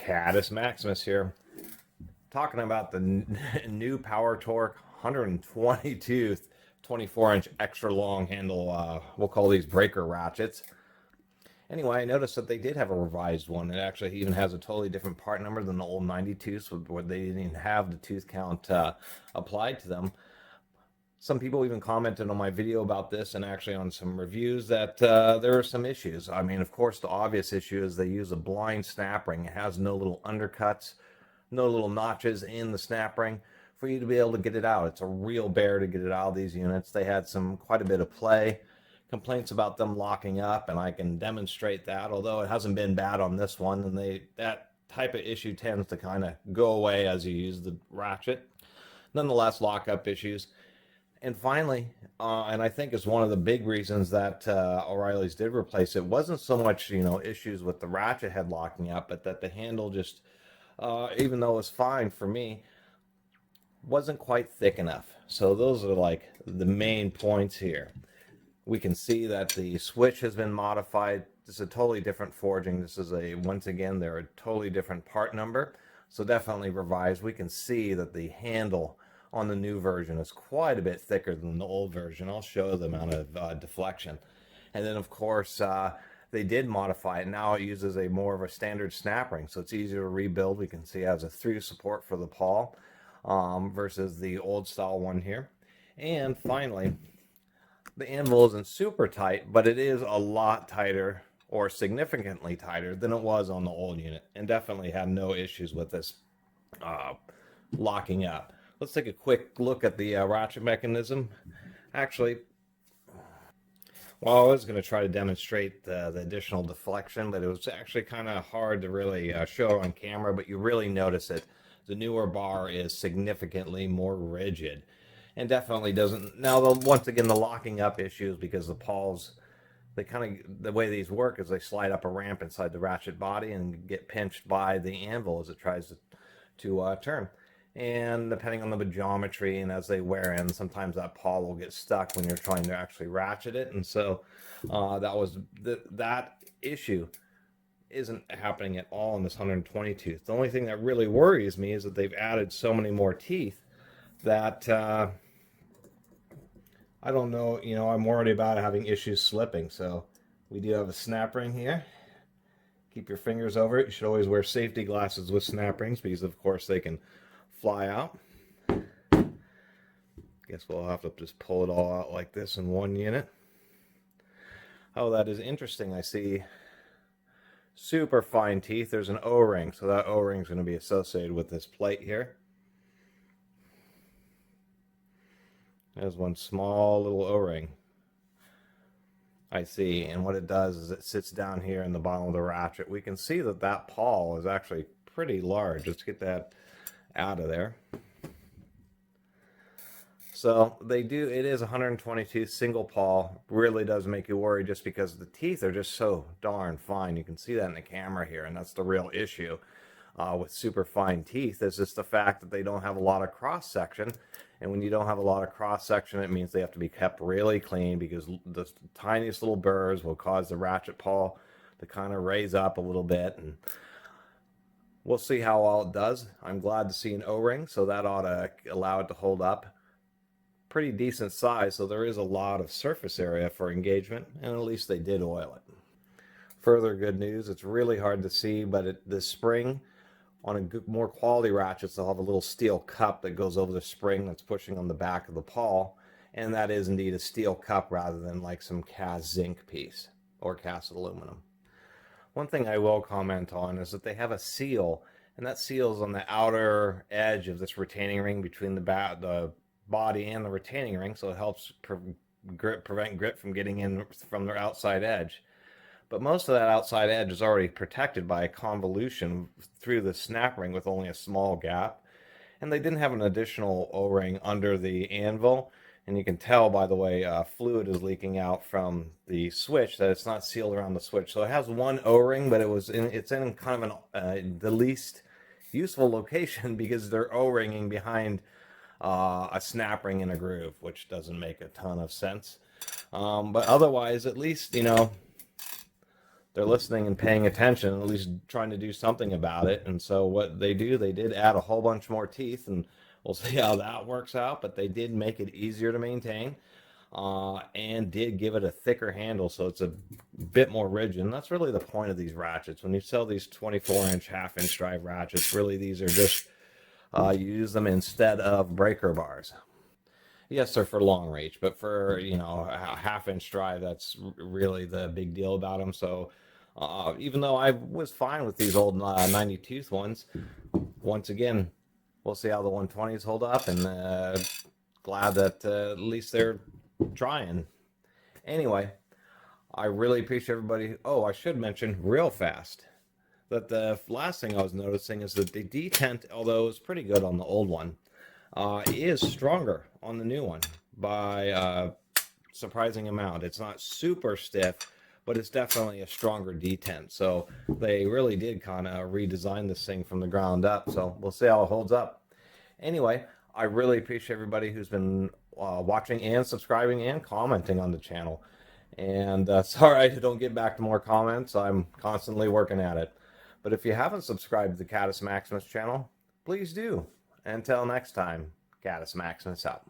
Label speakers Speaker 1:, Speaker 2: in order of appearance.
Speaker 1: Catus Maximus here, talking about the new PowerTorque 120 tooth 24-inch extra long handle, we'll call these breaker ratchets. Anyway, I noticed that they did have a revised one. It actually even has a totally different part number than the old 90 tooths, where they didn't even have the tooth count applied to them. Some people even commented on my video about this, and actually on some reviews, that there are some issues. I mean, of course, the obvious issue is they use a blind snap ring. It has no little undercuts, no little notches in the snap ring for you to be able to get it out. It's a real bear to get it out of these units. They had quite a bit of play, complaints about them locking up, and I can demonstrate that, although it hasn't been bad on this one, and that type of issue tends to kind of go away as you use the ratchet. Nonetheless, lockup issues. And finally, and I think is one of the big reasons that O'Reilly's did replace it, wasn't so much, issues with the ratchet head locking up, but that the handle just, even though it was fine for me, wasn't quite thick enough. So those are like the main points here. We can see that the switch has been modified. This is a totally different forging. This is once again, they're a totally different part number. So definitely revised. We can see that the handle on the new version is quite a bit thicker than the old version. I'll show the amount of deflection. And then of course, they did modify it. Now it uses more of a standard snap ring, so it's easier to rebuild. We can see it has a through support for the pawl versus the old style one here. And finally, the anvil isn't super tight, but it is a lot tighter, or significantly tighter than it was on the old unit, and definitely had no issues with this locking up. Let's take a quick look at the ratchet mechanism. Actually, well, I was going to try to demonstrate the additional deflection, but it was actually kind of hard to really show on camera, but you really notice it. The newer bar is significantly more rigid, and definitely doesn't. Now, once again, the locking up issues, because the pawls, the way these work is they slide up a ramp inside the ratchet body and get pinched by the anvil as it tries to turn. And depending on the geometry and as they wear in, sometimes that pawl will get stuck when you're trying to actually ratchet it. And so that issue isn't happening at all in this 120 tooth. The only thing that really worries me is that they've added so many more teeth that I don't know, I'm worried about having issues slipping. So we do have a snap ring here. Keep your fingers over it. You should always wear safety glasses with snap rings, because of course they can fly out. Guess we'll have to just pull it all out like this in one unit. Oh, that is interesting. I see super fine teeth. There's an O-ring, so that O-ring is going to be associated with this plate here. There's one small little O-ring I see, and what it does is it sits down here in the bottom of the ratchet. We can see that that pawl is actually pretty large. Let's get that out of there. So it is 122 single pawl. Really does make you worry, just because the teeth are just so darn fine. You can see that in the camera here, and that's the real issue with super fine teeth, is just the fact that they don't have a lot of cross section. And when you don't have a lot of cross section, it means they have to be kept really clean, because the tiniest little burrs will cause the ratchet pawl to kind of raise up a little bit, and we'll see how well it does. I'm glad to see an O-ring, so that ought to allow it to hold up. Pretty decent size, so there is a lot of surface area for engagement, and at least they did oil it. Further good news, it's really hard to see, but the spring on more quality ratchets, they'll have a little steel cup that goes over the spring that's pushing on the back of the pawl, and that is indeed a steel cup rather than like some cast zinc piece or cast aluminum. One thing I will comment on is that they have a seal, and that seal is on the outer edge of this retaining ring between the body and the retaining ring, so it helps prevent grit from getting in from their outside edge. But most of that outside edge is already protected by a convolution through the snap ring with only a small gap. And they didn't have an additional O-ring under the anvil. And you can tell by the way fluid is leaking out from the switch that it's not sealed around the switch. So it has one O-ring, but it's in kind of the least useful location, because they're O-ringing behind a snap ring in a groove, which doesn't make a ton of sense. But otherwise, at least, they're listening and paying attention, at least trying to do something about it. And so what they do, they did add a whole bunch more teeth, and we'll see how that works out. But they did make it easier to maintain, and did give it a thicker handle, so it's a bit more rigid. And that's really the point of these ratchets. When you sell these 24-inch, half-inch drive ratchets, really these are just you use them instead of breaker bars. Yes, they're for long reach, but for, you know, a half-inch drive, that's really the big deal about them. So even though I was fine with these old 90 tooth ones, once again, we'll see how the 120s hold up, and glad that at least they're trying. Anyway, I really appreciate everybody. Oh, I should mention real fast that the last thing I was noticing is that the detent, although it was pretty good on the old one, is stronger on the new one by a surprising amount. It's not super stiff, but it's definitely a stronger detent. So they really did kind of redesign this thing from the ground up. So we'll see how it holds up. Anyway, I really appreciate everybody who's been watching and subscribing and commenting on the channel. And sorry I don't get back to more comments. I'm constantly working at it. But if you haven't subscribed to the Catus Maximus channel, please do. Until next time, Catus Maximus out.